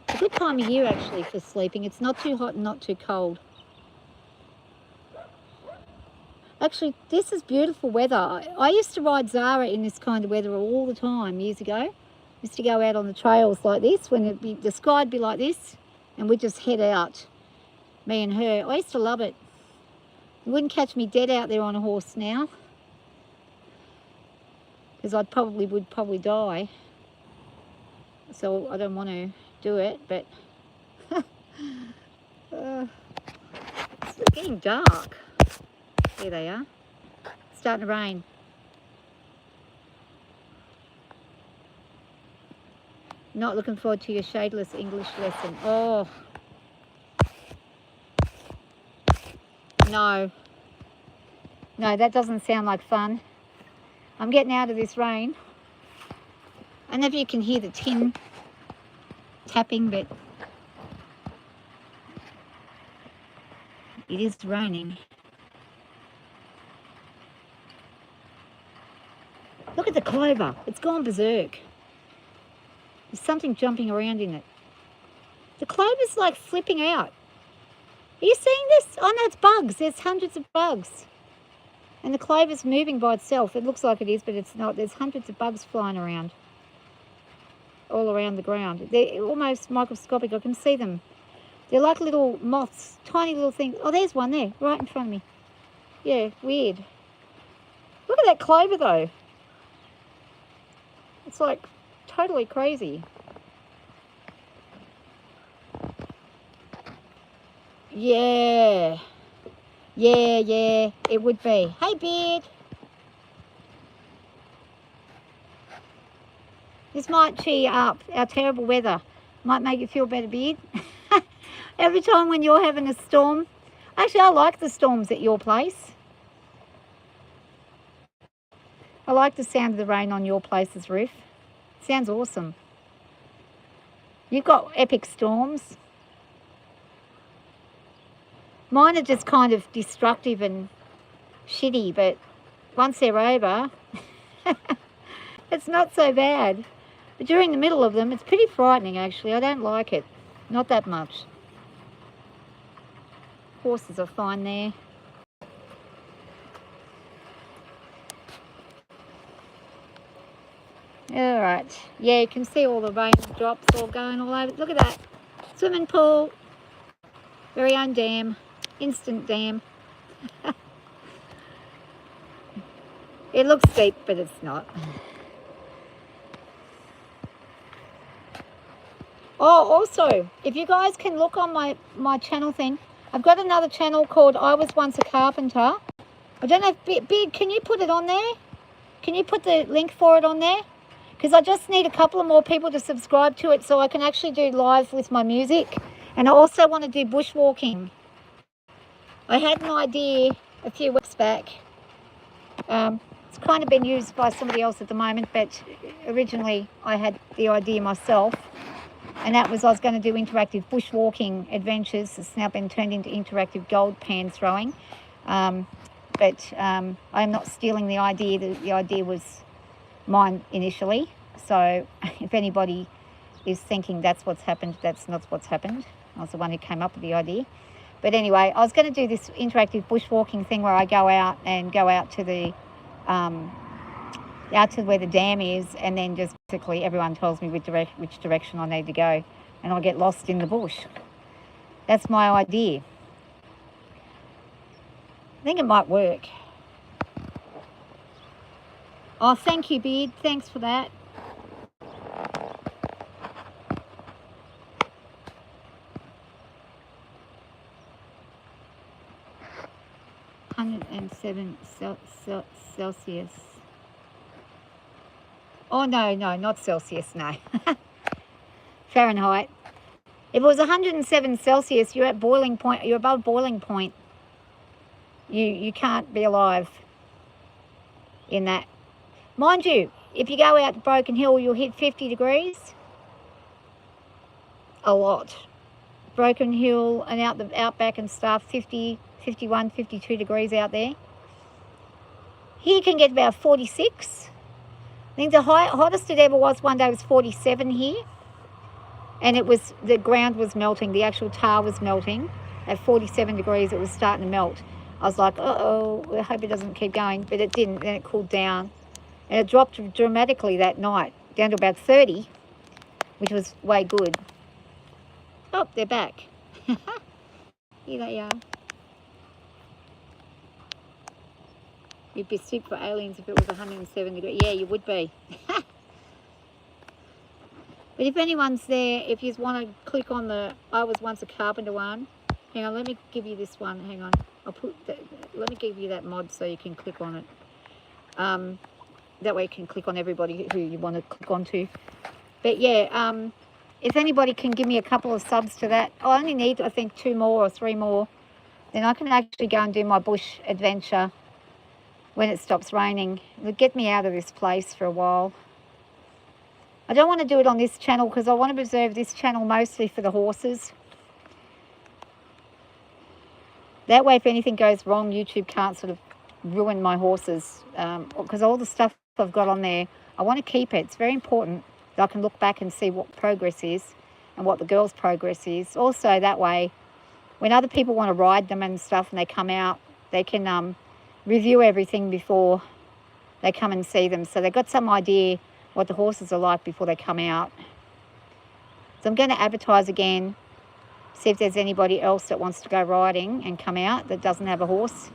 It's a good time of year, actually, for sleeping. It's not too hot and not too cold. Actually, this is beautiful weather. I used to ride Zara in this kind of weather all the time years ago. Used to go out on the trails like this when the sky'd be like this, and we'd just head out, me and her. I used to love it. You wouldn't catch me dead out there on a horse now, because would probably die. So I don't want to do it, but it's getting dark. There they are. It's starting to rain. Not looking forward to your shadeless English lesson. Oh. No. No, that doesn't sound like fun. I'm getting out of this rain. I don't know if you can hear the tin tapping, but it is raining. Look at the clover. It's gone berserk. There's something jumping around in it. The clover's like flipping out. Are you seeing this? Oh no, it's bugs. There's hundreds of bugs. And the clover's moving by itself. It looks like it is, but it's not. There's hundreds of bugs flying around. All around the ground. They're almost microscopic. I can see them. They're like little moths. Tiny little things. Oh, there's one there. Right in front of me. Yeah, weird. Look at that clover though. It's like totally crazy. Yeah. Yeah, it would be. Hey, Beard. This might cheer up. Our terrible weather might make you feel better, Beard. Every time when you're having a storm. Actually, I like the storms at your place. I like the sound of the rain on your place's roof. Sounds awesome. You've got epic storms. Mine are just kind of destructive and shitty, but once they're over, it's not so bad. But during the middle of them, it's pretty frightening, actually. I don't like it. Not that much. Horses are fine there. All right. Yeah, you can see all the raindrops all going all over. Look at that. Swimming pool. Very own dam. Instant dam. It looks deep, but it's not. Oh, also, if you guys can look on my channel thing, I've got another channel called I Was Once a Carpenter. I don't know if, Big, can you put it on there? Can you put the link for it on there? Because I just need a couple of more people to subscribe to it so I can actually do live with my music. And I also want to do bushwalking. I had an idea a few weeks back. It's kind of been used by somebody else at the moment, but originally I had the idea myself. And that was I was going to do interactive bushwalking adventures. It's now been turned into interactive gold pan throwing. But I'm not stealing the idea. The idea was mine initially. So if anybody is thinking that's what's happened, that's not what's happened. I was the one who came up with the idea. But anyway, I was going to do this interactive bushwalking thing where I go out to the out to where the dam is, and then just basically everyone tells me which direction I need to go, and I'll get lost in the bush. That's my idea. I think it might work. Oh, thank you, Beard. Thanks for that. Celsius. Oh, no, not Celsius, no. Fahrenheit. If it was 107 Celsius, you're at boiling point. You're above boiling point. You can't be alive in that. Mind you, if you go out to Broken Hill, you'll hit 50 degrees. A lot. Broken Hill and out the outback and stuff, 50, 51, 52 degrees out there. Here you can get about 46. I think the hottest it ever was one day was 47 here. And it was, the ground was melting, the actual tar was melting. At 47 degrees, it was starting to melt. I was like, uh-oh, I hope it doesn't keep going. But it didn't, then it cooled down. And it dropped dramatically that night down to about 30, which was way good. Oh, they're back. Here they are. You'd be sick for aliens if it was 107 degrees. Yeah, you would be. But if anyone's there, if you want to click on the I was once a carpenter one, hang on, let me give you this one. Hang on, let me give you that mod so you can click on it. That way you can click on everybody who you want to click onto. But yeah, if anybody can give me a couple of subs to that, I only need, I think, 2 more or 3 more. Then I can actually go and do my bush adventure when it stops raining. It'll get me out of this place for a while. I don't want to do it on this channel because I want to preserve this channel mostly for the horses. That way, if anything goes wrong, YouTube can't sort of ruin my horses. Because all the stuff I've got on there, I want to keep it. It's very important that I can look back and see what progress is and what the girls' progress is. Also, that way, when other people want to ride them and stuff and they come out, they can review everything before they come and see them. So they've got some idea what the horses are like before they come out. So I'm going to advertise again, see if there's anybody else that wants to go riding and come out that doesn't have a horse,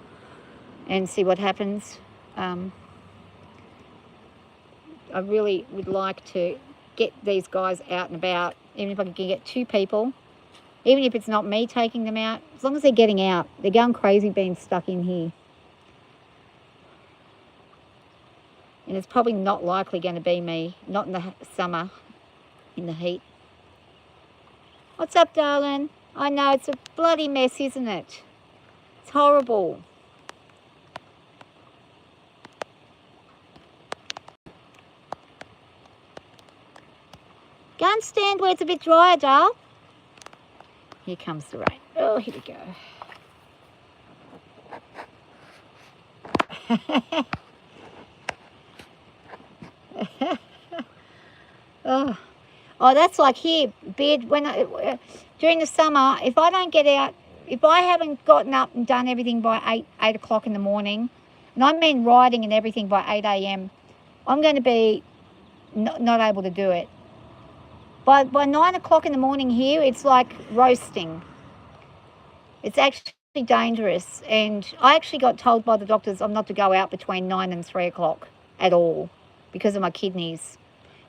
and see what happens. I really would like to get these guys out and about, even if I can get 2 people, even if it's not me taking them out, as long as they're getting out. They're going crazy being stuck in here. And it's probably not likely going to be me, not in the summer, in the heat. What's up, darling? I know, it's a bloody mess, isn't it? It's horrible. Go and stand where it's a bit drier, doll. Here comes the rain. Oh, here we go. Oh, that's like here, bed. During the summer, if I don't get out, if I haven't gotten up and done everything by 8 o'clock in the morning, and I mean riding and everything by 8 a.m., I'm going to be not able to do it. By 9 o'clock in the morning here, it's like roasting. It's actually dangerous. And I actually got told by the doctors I'm not to go out between 9 and 3 o'clock at all because of my kidneys.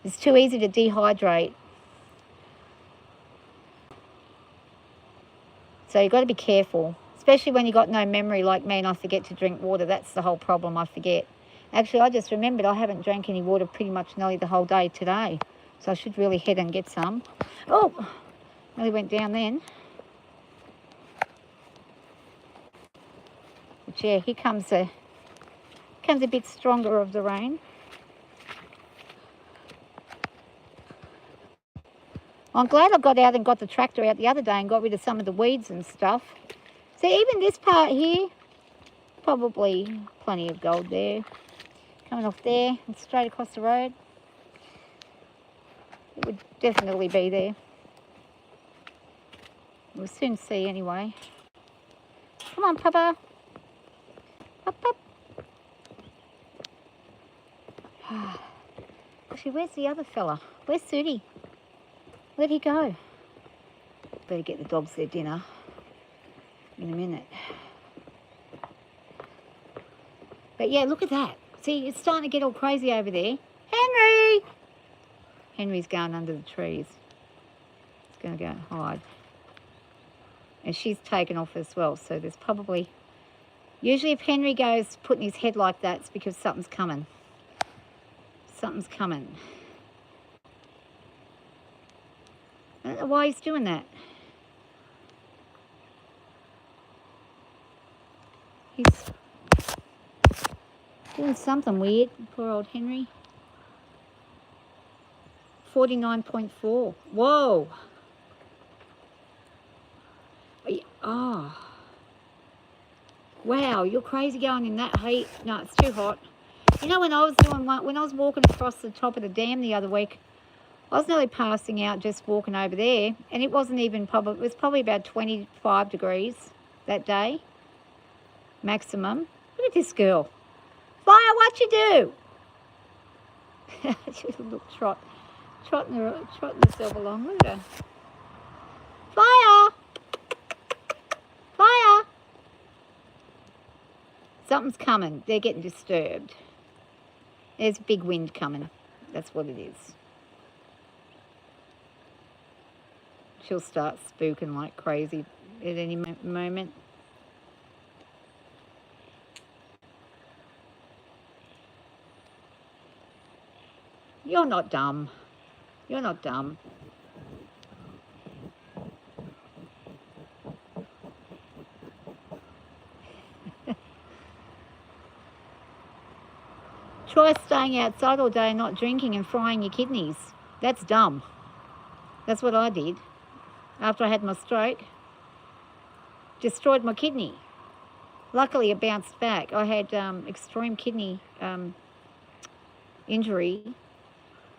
It's too easy to dehydrate. So you've got to be careful, especially when you've got no memory like me and I forget to drink water. That's the whole problem, I forget. Actually, I just remembered I haven't drank any water pretty much nearly the whole day today. So I should really head and get some. Oh, nearly went down then. But yeah, here comes a bit stronger of the rain. I'm glad I got out and got the tractor out the other day and got rid of some of the weeds and stuff. See, even this part here, probably plenty of gold there. Coming off there and straight across the road. It would definitely be there. We'll soon see anyway. Come on, Papa. Up, up. Actually, where's the other fella? Where's Sudi? Where'd he go? Better get the dogs their dinner in a minute. But yeah, look at that. See, it's starting to get all crazy over there. Henry! Henry's going under the trees. He's going to go and hide. And she's taken off as well. So there's probably... Usually if Henry goes putting his head like that, it's because something's coming. Something's coming. I don't know why he's doing that. He's doing something weird, poor old Henry. 49.4. Whoa. Oh. Wow, you're crazy going in that heat. No, it's too hot. You know, when I was walking across the top of the dam the other week, I was nearly passing out just walking over there, and it wasn't even it was probably about 25 degrees that day, maximum. Look at this girl. Fire, what you do? She's a little trotting herself along. Look at her. Fire! Fire! Something's coming. They're getting disturbed. There's a big wind coming. That's what it is. She'll start spooking like crazy at any moment. You're not dumb. You're not dumb. Try staying outside all day and not drinking and frying your kidneys. That's dumb. That's what I did after I had my stroke. Destroyed my kidney. Luckily, it bounced back. I had extreme kidney injury.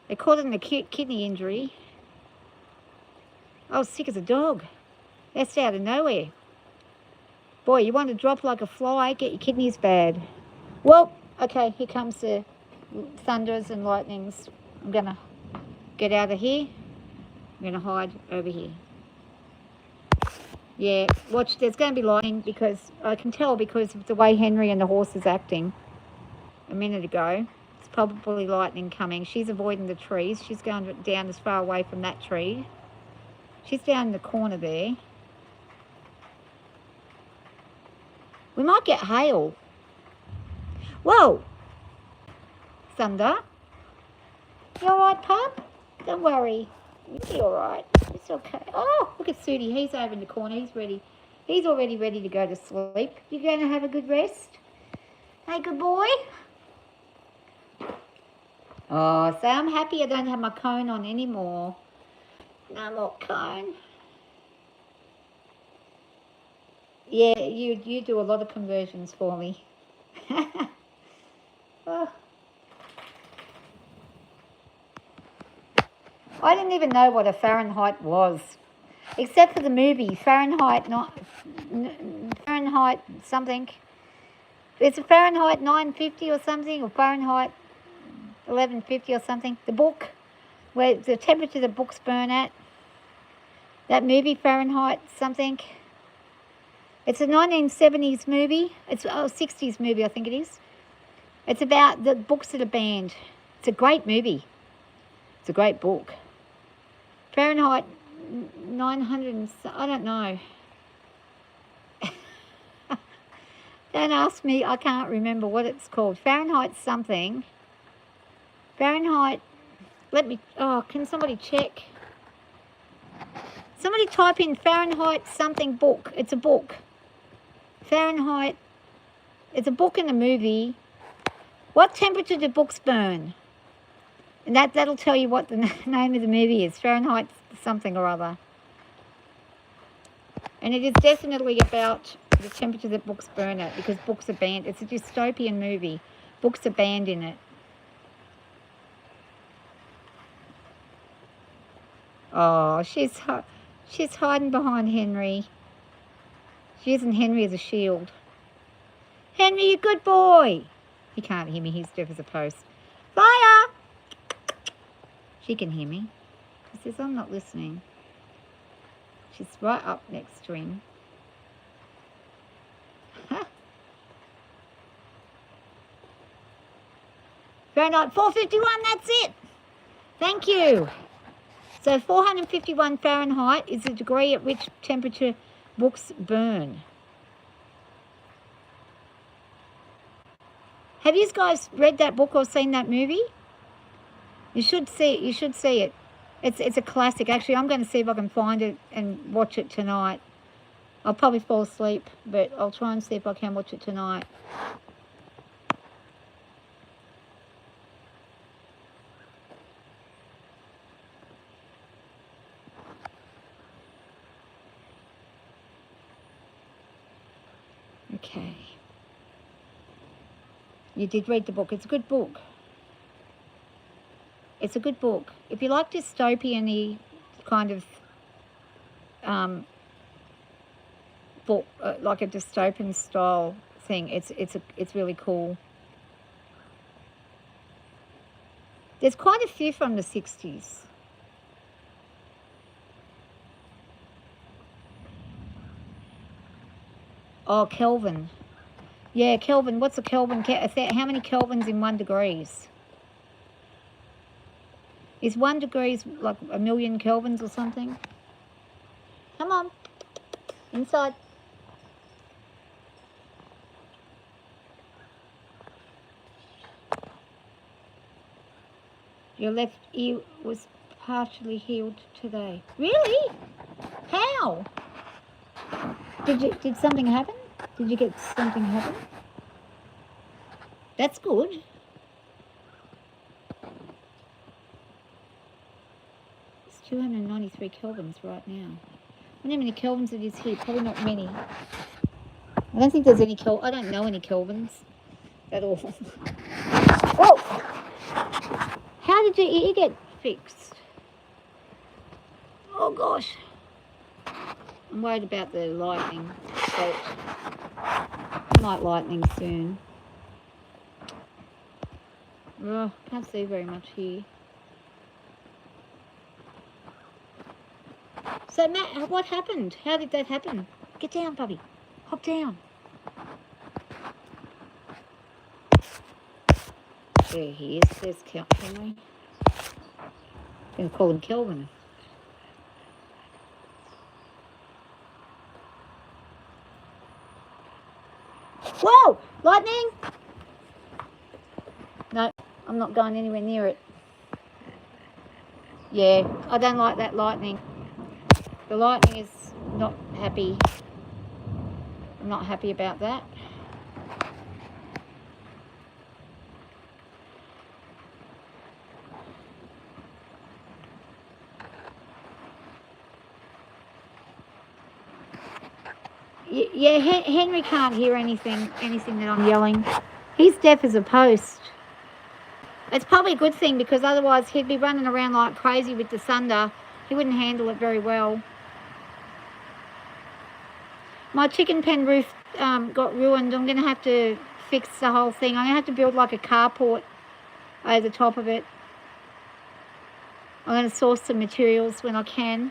They called it an acute kidney injury. I was sick as a dog. That's out of nowhere. Boy, you want to drop like a fly, get your kidneys bad. Well, okay, here comes the thunders and lightnings. I'm going to get out of here. I'm going to hide over here. Yeah, watch, there's going to be lightning because I can tell because of the way Henry and the horse is acting a minute ago. It's probably lightning coming. She's avoiding the trees. She's going down as far away from that tree. She's down in the corner there. We might get hail. Whoa! Thunder. You alright, pup? Don't worry. You'll be alright. It's okay. Oh, look at Sudi. He's over in the corner. He's ready. He's already ready to go to sleep. You going to have a good rest? Hey, good boy? Oh, so I'm happy I don't have my cone on anymore. No more cone. Yeah, you do a lot of conversions for me. Oh. I didn't even know what a Fahrenheit was, except for the movie Fahrenheit something. It's a Fahrenheit 950 or something, or Fahrenheit 1150 or something. The book, where the temperature the books burn at. That movie Fahrenheit something. It's a 1970s movie. It's a 60s movie, I think it is. It's about the books that are banned. It's a great movie. It's a great book. Fahrenheit 900, I don't know. Don't ask me, I can't remember what it's called. Fahrenheit something. Fahrenheit, can somebody check? Somebody type in Fahrenheit something book. It's a book. Fahrenheit, it's a book in a movie. What temperature do books burn? And that'll tell you what the name of the movie is. Fahrenheit something or other. And it is definitely about the temperature that books burn at, because books are banned. It's a dystopian movie. Books are banned in it. Oh, she's hiding behind Henry. She's using Henry as a shield. Henry, you good boy. He can't hear me. He's deaf as a post. Fire! She can hear me. She says, I'm not listening. She's right up next to him. Fahrenheit 451, that's it. Thank you. So 451 Fahrenheit is the degree at which temperature books burn. Have you guys read that book or seen that movie? You should see it. You should see it. It's a classic. Actually, I'm going to see if I can find it and watch it tonight. I'll probably fall asleep, but I'll try and see if I can watch it tonight. Okay. You did read the book. It's a good book. It's a good book. If you like dystopian-y kind of book, like a dystopian style thing, it's really cool. There's quite a few from the 60s. Oh, Kelvin. Yeah, Kelvin. What's a Kelvin? How many Kelvins in 1 degree? Is 1 degree like a million Kelvins or something? Come on. Inside. Your left ear was partially healed today. Really? How? Did something happen? Did you get something happen? That's good. It's 293 kelvins right now. I wonder how many kelvins it is here. Probably not many. I don't think there's any I don't know any kelvins at all. Whoa! How did your ear get fixed? Oh gosh. I'm worried about the lightning bolt. Might lightning soon. Oh, can't see very much here. So Matt, what happened? How did that happen? Get down, puppy. Hop down. There he is. There's Henry. I'm going to call him Kelvin. Whoa! Lightning! No, I'm not going anywhere near it. Yeah, I don't like that lightning. The lightning is not happy. I'm not happy about that. Yeah, Henry can't hear anything that I'm yelling. He's deaf as a post. It's probably a good thing because otherwise he'd be running around like crazy with the thunder. He wouldn't handle it very well. My chicken pen roof got ruined. I'm going to have to fix the whole thing. I'm going to have to build like a carport over the top of it. I'm going to source some materials when I can.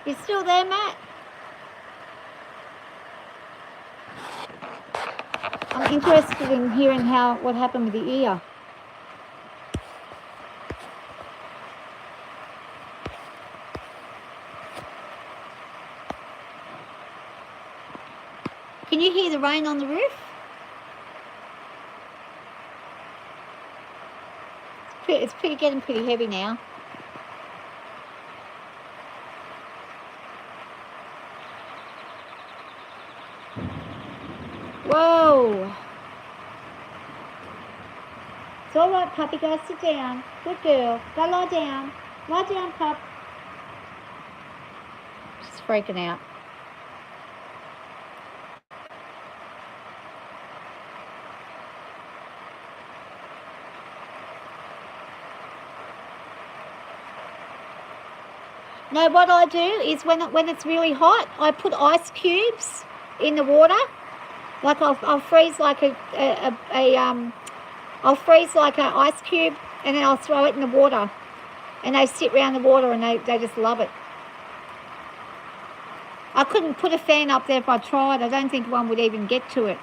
You still there, Matt? I'm interested in hearing what happened with the ear. Can you hear the rain on the roof? It's getting pretty heavy now. Whoa! It's all right, puppy. Go sit down. Good girl. Go lie down. Lie down, pup. She's freaking out. No, what I do is when it's really hot, I put ice cubes in the water. Like I'll freeze like I'll freeze like an ice cube and then I'll throw it in the water. And they sit around the water and they just love it. I couldn't put a fan up there if I tried. I don't think one would even get to it.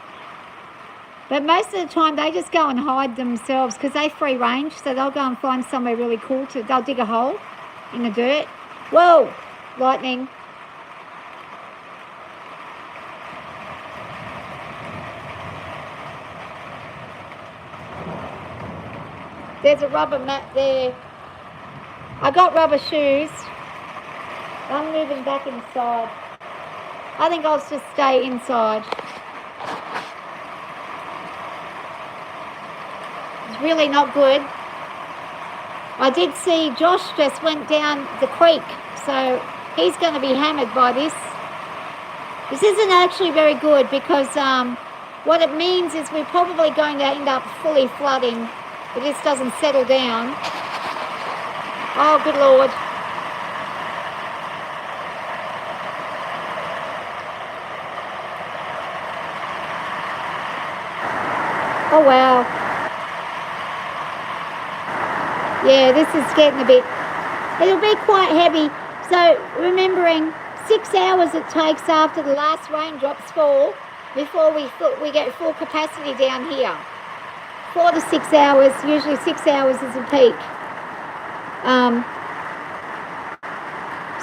But most of the time they just go and hide themselves because they free range. So they'll go and find somewhere really cool they'll dig a hole in the dirt. Whoa, lightning. There's a rubber mat there. I got rubber shoes. I'm moving back inside. I think I'll just stay inside. It's really not good. I did see Josh just went down the creek, so he's going to be hammered by this. This isn't actually very good because what it means is we're probably going to end up fully flooding if this doesn't settle down. Oh, good Lord. Oh wow. Yeah, this is getting a bit, it'll be quite heavy. So remembering 6 hours it takes after the last raindrops fall before we get full capacity down here. 4 to 6 hours, usually 6 hours is a peak.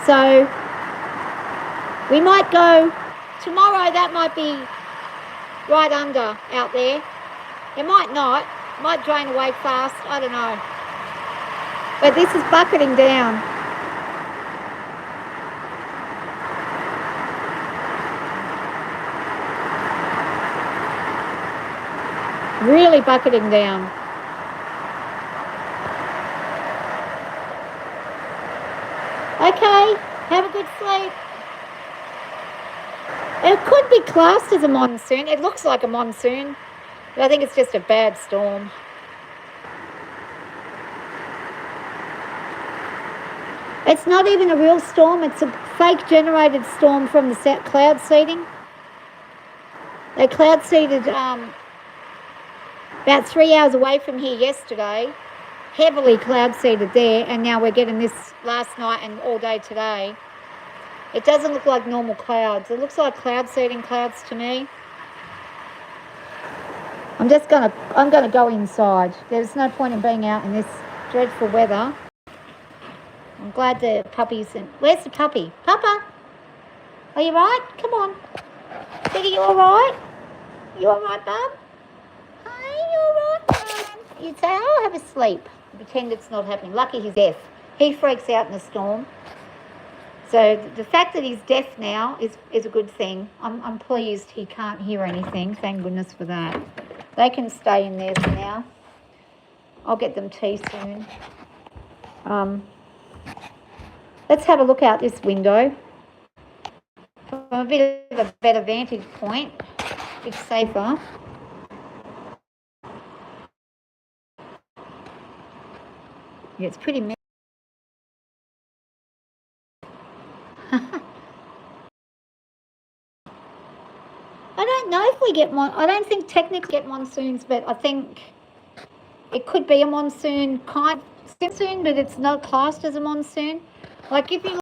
So we might go, tomorrow that might be right under out there. It might not, it might drain away fast, I don't know. But this is bucketing down. Really bucketing down. Okay, have a good sleep. It could be classed as a monsoon. It looks like a monsoon, but I think it's just a bad storm. It's not even a real storm. It's a fake generated storm from the cloud seeding. They cloud seeded about 3 hours away from here yesterday. Heavily cloud seeded there, and now we're getting this last night and all day today. It doesn't look like normal clouds. It looks like cloud seeding clouds to me. I'm gonna go inside. There's no point in being out in this dreadful weather. I'm glad the puppy's in. Where's the puppy? Papa? Are you right? Come on. Kitty, you alright? You alright, bub? Hi, you alright, bub? You'd say, oh, have a sleep. Pretend it's not happening. Lucky he's deaf. He freaks out in a storm. So the fact that he's deaf now is a good thing. I'm pleased he can't hear anything. Thank goodness for that. They can stay in there for now. I'll get them tea soon. Let's have a look out this window. From a bit of a better vantage point. A bit safer. Yeah, it's pretty messy. I don't know if we get I don't think technically get monsoons, but I think it could be a monsoon kind of monsoon, but it's not classed as a monsoon. Like if you